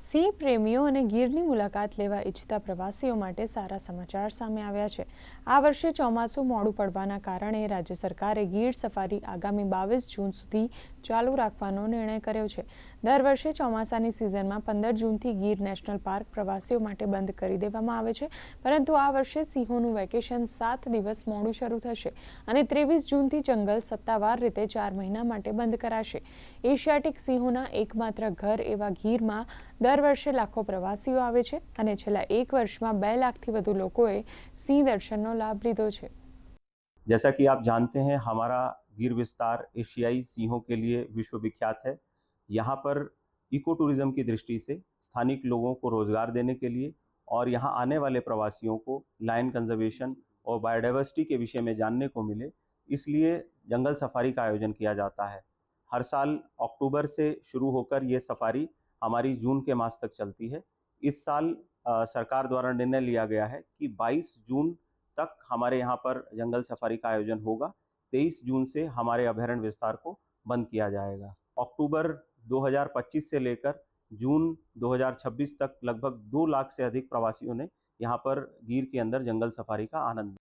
સિંહ પ્રેમીઓ અને ગીરની મુલાકાત લેવા ઈચ્છતા પ્રવાસીઓ માટે સારા સમાચાર સામે આવ્યા છે। આ વર્ષે ચોમાસું મોડું પડવાના કારણે રાજ્ય સરકારે ગીર સફારી આગામી 22 જૂન સુધી ચાલુ રાખવાનો નિર્ણય કર્યો છે। દર વર્ષે ચોમાસાની સિઝનમાં 15 જૂનથી ગીર નેશનલ પાર્ક પ્રવાસીઓ માટે બંધ કરી દેવામાં આવે છે, પરંતુ આ વર્ષે સિંહોનું વેકેશન 7 દિવસ મોડું શરૂ થશે અને 23 જૂનથી જંગલ સત્તાવાર રીતે 4 મહિના માટે બંધ કરાશે। એશિયાટિક સિંહોના એકમાત્ર ઘર એવા ગીરમાં દર વર્ષે લાખો પ્રવાસીઓ આવે છે અને છેલ્લા એક વર્ષમાં 2 લાખથી વધુ લોકોએ સિંહ દર્શનનો લાભ લીધો છે। जैसा कि आप जानते हैं, हमारा गिर विस्तार एशियाई सिंहों के लिए विश्वविख्यात है। यहाँ पर इको टूरिज्म की दृष्टि से स्थानिक लोगों को रोजगार देने के लिए और यहाँ आने वाले प्रवासियों को लायन कंजर्वेशन और बायोडाइवर्सिटी के विषय में जानने को मिले, इसलिए जंगल सफारी का आयोजन किया जाता है। हर साल अक्टूबर से शुरू होकर ये सफारी हमारी जून के मास तक चलती है। इस साल सरकार द्वारा निर्णय लिया गया है कि 22 जून तक हमारे यहाँ पर जंगल सफारी का आयोजन होगा। 23 जून से हमारे अभयारण्य विस्तार को बंद किया जाएगा। अक्टूबर 2025 से लेकर जून 2026 तक लगभग 2 लाख से अधिक प्रवासियों ने यहाँ पर गिर के अंदर जंगल सफारी का आनंद